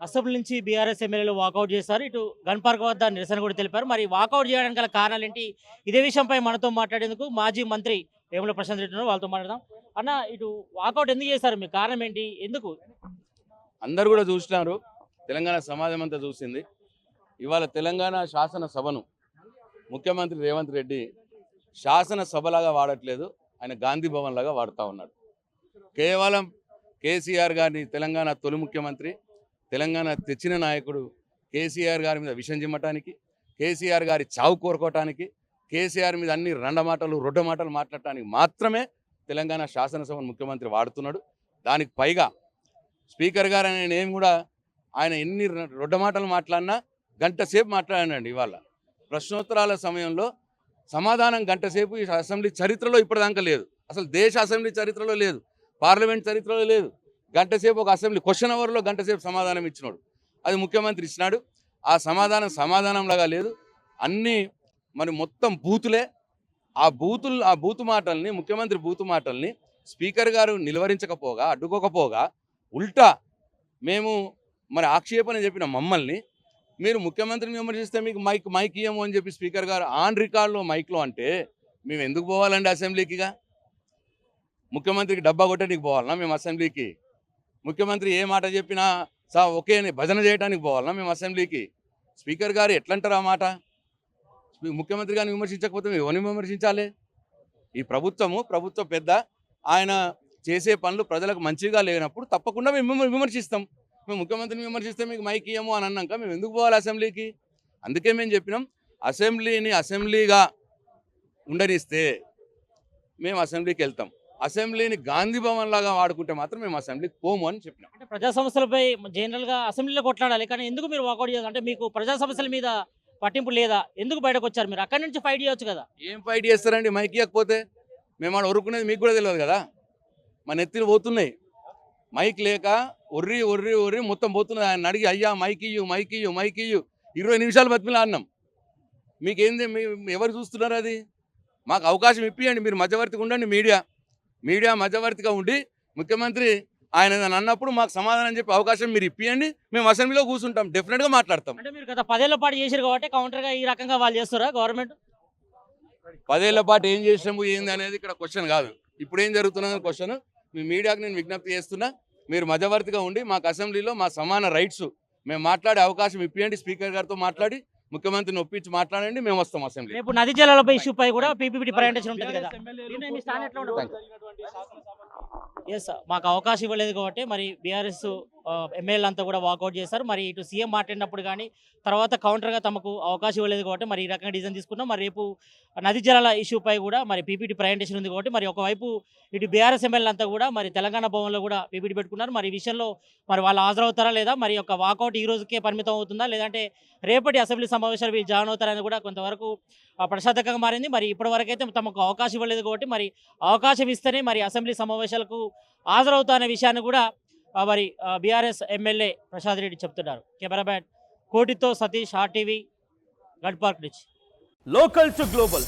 Assembly నుంచి BRS ఎమ్మెల్యేలు walkout చేశారు. ఇటు గన్ పార్క్ వద్ద నిరసన కూడా తెలిపారు. మరి వాకౌట్ చేయడానికి గల కారణాలేంటి? ఇదే విషయంపై మనతో మాట్లాడేందుకు మాజీ మంత్రి వేముల ప్రశాంత్ రెడ్డి ఉన్నారు. వాళ్ళతో మాట్లాడదాం. అన్న, ఇటు వాకౌట్ ఎందుకు చేశారు? మీ కారణం ఏంటి? ఎందుకు? అందరు కూడా చూసినారు, తెలంగాణ సమాజం అంతా చూసింది. ఇవాళ తెలంగాణ శాసనసభను ముఖ్యమంత్రి రేవంత్ రెడ్డి శాసనసభలాగా వాడట్లేదు, ఆయన గాంధీ భవన్ లాగా వాడుతూ ఉన్నాడు. కేవలం కేసీఆర్ గారిని, తెలంగాణ తొలి ముఖ్యమంత్రి, తెలంగాణ తెచ్చిన నాయకుడు కేసీఆర్ గారి మీద విషం చిమ్మటానికి, కేసీఆర్ గారి చావు కోరుకోవటానికి, కేసీఆర్ మీద అన్ని రొడ్డ మాటలు మాట్లాడటానికి మాత్రమే తెలంగాణ శాసనసభను ముఖ్యమంత్రి వాడుతున్నాడు. దానికి పైగా స్పీకర్ గారు ఆయన ఏం కూడా ఆయన ఎన్ని రొడ్డ మాటలు మాట్లాడినా గంట సేపు మాట్లాడానండి. ఇవాళ ప్రశ్నోత్తరాల సమయంలో సమాధానం గంట సేపు ఈ అసెంబ్లీ చరిత్రలో ఇప్పటిదాకా లేదు. అసలు దేశ అసెంబ్లీ చరిత్రలో లేదు, పార్లమెంట్ చరిత్రలో లేదు. గంట సేపు ఒక అసెంబ్లీ క్వశ్చన్ అవర్లో గంట సేపు సమాధానం ఇచ్చినాడు. అది ముఖ్యమంత్రి ఇచ్చినాడు. ఆ సమాధానంలాగా లేదు, అన్నీ మరి మొత్తం బూతులే. ఆ బూతు మాటల్ని, ముఖ్యమంత్రి బూతు మాటల్ని స్పీకర్ గారు నిలువరించకపోగా, అడ్డుకోకపోగా, ఉల్టా మేము మరి ఆక్షేపణ చెప్పిన మమ్మల్ని మీరు ముఖ్యమంత్రిని విమర్శిస్తే మీకు మైక్ ఇయ్యము అని చెప్పి స్పీకర్ గారు ఆన్ రికార్డులో మైక్లో అంటే మేము ఎందుకు పోవాలండి అసెంబ్లీకిగా? ముఖ్యమంత్రికి డబ్బా కొట్టడానికి పోవాలన్నా మేము అసెంబ్లీకి? ముఖ్యమంత్రి ఏ మాట చెప్పినా ఒకే భజన చేయడానికి పోవాలన్నా మేము అసెంబ్లీకి? స్పీకర్ గారు ఎట్లంటారు ఆ మాట? ముఖ్యమంత్రి గారిని విమర్శించకపోతే మేము ఎవరిని విమర్శించాలి? ఈ ప్రభుత్వ పెద్ద, ఆయన చేసే పనులు ప్రజలకు మంచిగా లేనప్పుడు తప్పకుండా మేము విమర్శిస్తాం. మేము ముఖ్యమంత్రిని విమర్శిస్తే మీకు మైక్ ఇయ్యము అని అన్నాక మేము ఎందుకు పోవాలి అసెంబ్లీకి? అందుకే మేము చెప్పినాం, అసెంబ్లీని అసెంబ్లీగా ఉండనిస్తే మేము అసెంబ్లీకి వెళ్తాం, అసెంబ్లీని గాంధీ భవన్ లాగా వాడుకుంటే మాత్రం మేము అసెంబ్లీకి పోము అని చెప్పినాం. అంటే ప్రజా సమస్యలపై జనరల్గా అసెంబ్లీలో కొట్లాడాలి, కానీ ఎందుకు మీరు వాకౌట్ చేయాలి? అంటే మీకు ప్రజా సమస్యల మీద పట్టింపు లేదా? ఎందుకు బయటకు వచ్చారు? మీరు అక్కడి నుంచి ఫైట్ చేయొచ్చు కదా. ఏం ఫైట్ చేస్తారండి మైక్ ఇవ్వకపోతే? మేము ఆడ ఒరుకునేది మీకు కూడా తెలియదు కదా. మన ఎత్తులు పోతున్నాయి, మైక్ లేక ఒర్రి మొత్తం పోతున్నది. ఆయన అడిగి అయ్యా మైక్ ఇయ్యు 20 నిమిషాలు బతిమిలా అన్నాం. మీకేంది, ఎవరు చూస్తున్నారు? అది మాకు అవకాశం ఇప్పియండి. మీరు మధ్యవర్తిగా ఉండండి, మీడియా మధ్యవర్తిగా ఉండి ముఖ్యమంత్రి ఆయన అన్నప్పుడు మాకు సమాధానం చెప్పే అవకాశం మీరు ఇప్పియండి. మేము అసెంబ్లీలో కూర్చుంటాం, డెఫినెట్గా మాట్లాడతాం. అంటే మీరు గత 10 ఏళ్ల పాటు చేశారు కాబట్టి కౌంటర్గా ఈ రకంగా వాళ్ళు చేస్తారా? గవర్నమెంట్ 10 ఏళ్ల పాటు ఏం చేసినాము ఏంది అనేది ఇక్కడ క్వశ్చన్ కాదు, ఇప్పుడు ఏం జరుగుతున్నది క్వశ్చన్. మీ మీడియాకు నేను విజ్ఞప్తి చేస్తున్నా, మీరు మధ్యవర్తిగా ఉండి మాకు అసెంబ్లీలో మా సమాన రైట్స్ మేము మాట్లాడే అవకాశం ఇప్పియండి. స్పీకర్ గారితో మాట్లాడి ముఖ్యమంత్రిని ఒప్పించి మాట్లాడండి, మేము వస్తాం అసెంబ్లీ. రేపు నదీ జలాలపై ఇష్యూపై కూడా పీపీపీ ప్రజెంటేషన్ ఉంటుంది కదా. ఎస్, మాకు అవకాశం ఇవ్వలేదు కాబట్టి మరి బీఆర్ఎస్ ఎమ్మెల్యేలు అంతా కూడా వాకౌట్ చేశారు. మరి ఇటు సీఎం మాట్లాడినప్పుడు కానీ తర్వాత కౌంటర్గా తమకు అవకాశం ఇవ్వలేదు కాబట్టి మరి ఈ రకంగా డిసిజన్ తీసుకున్నాం. మరి రేపు నదీ జలాల ఇష్యూపై కూడా మరి పీపీటీ ప్రజెంటేషన్ ఉంది కాబట్టి మరి ఒకవైపు ఇటు బీఆర్ఎస్ ఎమ్మెల్యేలు అంతా కూడా మరి తెలంగాణ భవన్లో కూడా పీపీటీ పెట్టుకున్నారు. మరి ఈ విషయంలో మరి వాళ్ళు హాజరవుతారా లేదా, మరి ఒక వాకౌట్ ఈ రోజుకే పరిమితం అవుతుందా, లేదంటే రేపటి అసెంబ్లీ సమావేశాలు వీళ్ళు జాయిన్ అవుతారని కూడా కొంతవరకు ప్రశ్నార్థకంగా మారింది. మరి ఇప్పటివరకు అయితే తమకు అవకాశం ఇవ్వలేదు కాబట్టి మరి అవకాశం ఇస్తేనే మరి అసెంబ్లీ సమావేశాలకు హాజరవుతా అనే విషయాన్ని కూడా మరి బీఆర్ఎస్ ఎమ్మెల్యే ప్రసాద్ రెడ్డి చెప్తున్నారు. కెమెరామ్యాన్ కోటితో సతీష్, RTV, గడ్ పార్క్ నుంచి. Local to global,